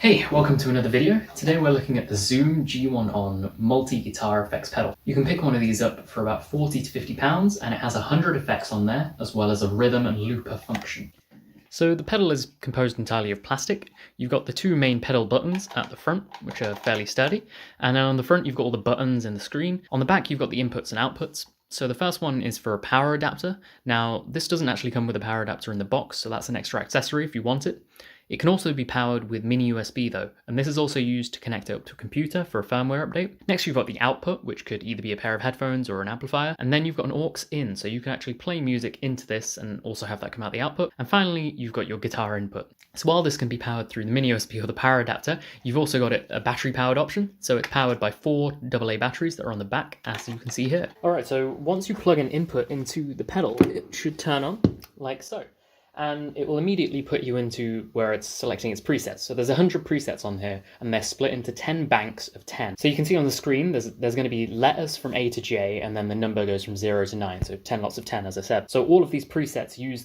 Hey, welcome to another video. Today we're looking at the Zoom G1on multi-guitar effects pedal. You can pick one of these up for about 40 to 50 pounds and it has 100 effects on there, as well as a rhythm and looper function. So the pedal is composed entirely of plastic. You've got the two main pedal buttons at the front, which are fairly sturdy, and then on the front you've got all the buttons and the screen. On the back you've got the inputs and outputs. So the first one is for a power adapter. Now this doesn't actually come with a power adapter in the box, so that's an extra accessory if you want it. It can also be powered with mini USB though, and this is also used to connect it up to a computer for a firmware update. Next you've got the output, which could either be a pair of headphones or an amplifier, and then you've got an aux in, so you can actually play music into this and also have that come out the output. And finally you've got your guitar input. So while this can be powered through the mini USB or the power adapter, you've also got a battery powered option, so it's powered by 4 AA batteries that are on the back, as you can see here. Alright, so once you plug an input into the pedal, it should turn on like so. And it will immediately put you into where it's selecting its presets. So there's 100 presets on here, and they're split into 10 banks of 10. So you can see on the screen, there's going to be letters from A to J, and then the number goes from 0 to 9, so 10 lots of 10, as I said. So all of these presets use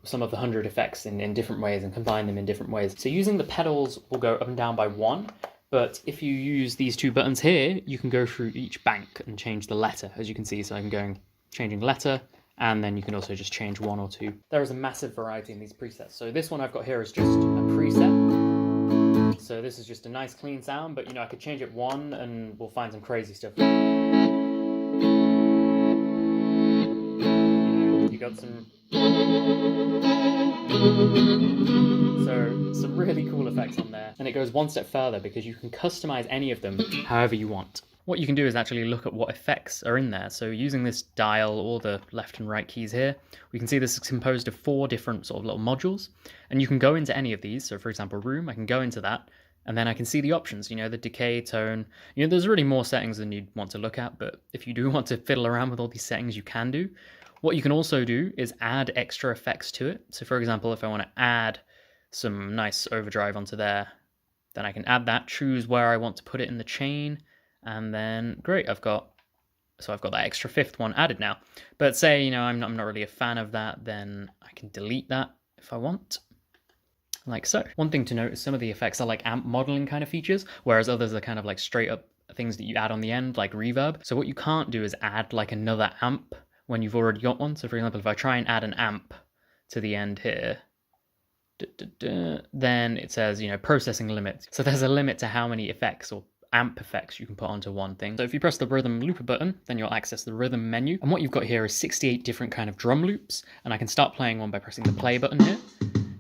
some of the 100 effects in different ways and combine them in different ways. So using the pedals will go up and down by 1, but if you use these two buttons here, you can go through each bank and change the letter, as you can see. So I'm changing letter, and then you can also just change 1 or 2. There is a massive variety in these presets. So this one I've got here is just a preset. So this is just a nice clean sound, but I could change it 1 and we'll find some crazy stuff. You got some really cool effects on there. And it goes one step further because you can customize any of them however you want. What you can do is actually look at what effects are in there. So using this dial or the left and right keys here, we can see this is composed of 4 different sort of little modules. And you can go into any of these. So for example, room, I can go into that. And then I can see the options, the decay, tone. There's really more settings than you'd want to look at. But if you do want to fiddle around with all these settings, you can do. What you can also do is add extra effects to it. So for example, if I want to add some nice overdrive onto there, then I can add that, choose where I want to put it in the chain. And then, great, I've got that extra 5th one added now. But say, I'm not really a fan of that, then I can delete that if I want, like so. One thing to note is some of the effects are like amp modeling kind of features, whereas others are kind of like straight up things that you add on the end, like reverb. So what you can't do is add like another amp when you've already got one. So for example, if I try and add an amp to the end here, then it says, processing limit. So there's a limit to how many effects or amp effects you can put onto one thing. So if you press the rhythm looper button, then you'll access the rhythm menu. And what you've got here is 68 different kind of drum loops. And I can start playing one by pressing the play button here.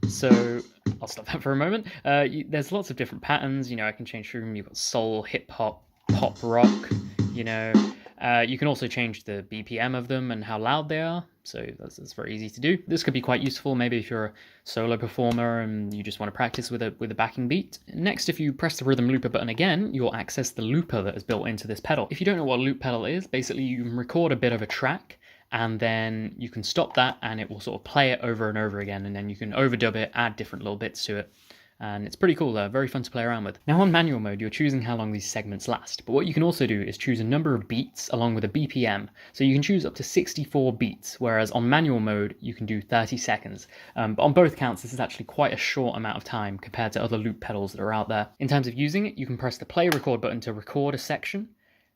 So I'll stop that for a moment. There's lots of different patterns. I can change through them. You've got soul, hip hop, pop rock, you can also change the BPM of them and how loud they are. So that's very easy to do. This could be quite useful maybe if you're a solo performer and you just want to practice with a backing beat. Next, if you press the rhythm looper button again, you'll access the looper that is built into this pedal. If you don't know what a loop pedal is, basically you can record a bit of a track and then you can stop that and it will sort of play it over and over again, and then you can overdub it, add different little bits to it. And it's pretty cool, very fun to play around with. Now on manual mode, you're choosing how long these segments last, but what you can also do is choose a number of beats along with a BPM. So you can choose up to 64 beats, whereas on manual mode, you can do 30 seconds. But on both counts, this is actually quite a short amount of time compared to other loop pedals that are out there. In terms of using it, you can press the play record button to record a section.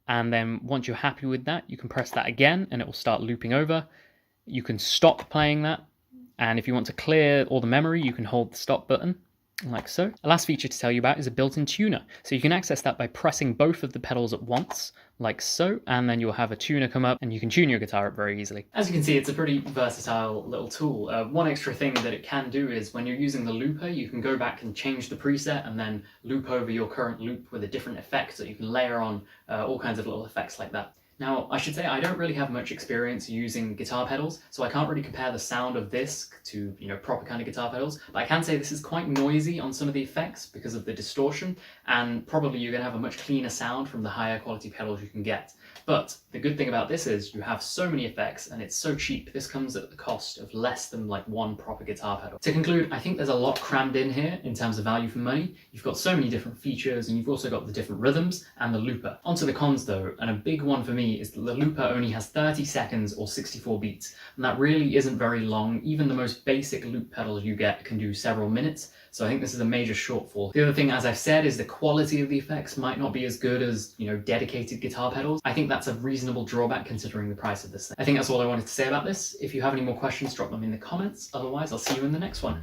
And then once you're happy with that, you can press that again and it will start looping over. You can stop playing that. And if you want to clear all the memory, you can hold the stop button, like so. A last feature to tell you about is a built-in tuner. So you can access that by pressing both of the pedals at once, like so, and then you'll have a tuner come up and you can tune your guitar up very easily. As you can see, it's a pretty versatile little tool. One extra thing that it can do is when you're using the looper, you can go back and change the preset and then loop over your current loop with a different effect, so you can layer on all kinds of little effects like that. Now, I should say I don't really have much experience using guitar pedals, so I can't really compare the sound of this to, proper kind of guitar pedals, but I can say this is quite noisy on some of the effects because of the distortion, and probably you're going to have a much cleaner sound from the higher quality pedals you can get. But the good thing about this is you have so many effects and it's so cheap. This comes at the cost of less than like one proper guitar pedal. To conclude, I think there's a lot crammed in here in terms of value for money. You've got so many different features and you've also got the different rhythms and the looper. Onto the cons though, and a big one for me me is that the looper only has 30 seconds or 64 beats, and that really isn't very long. Even the most basic loop pedals you get can do several minutes, so I think this is a major shortfall. The other thing, as I've said, is the quality of the effects might not be as good as, dedicated guitar pedals. I think that's a reasonable drawback considering the price of this thing. I think that's all I wanted to say about this. If you have any more questions, drop them in the comments. Otherwise, I'll see you in the next one.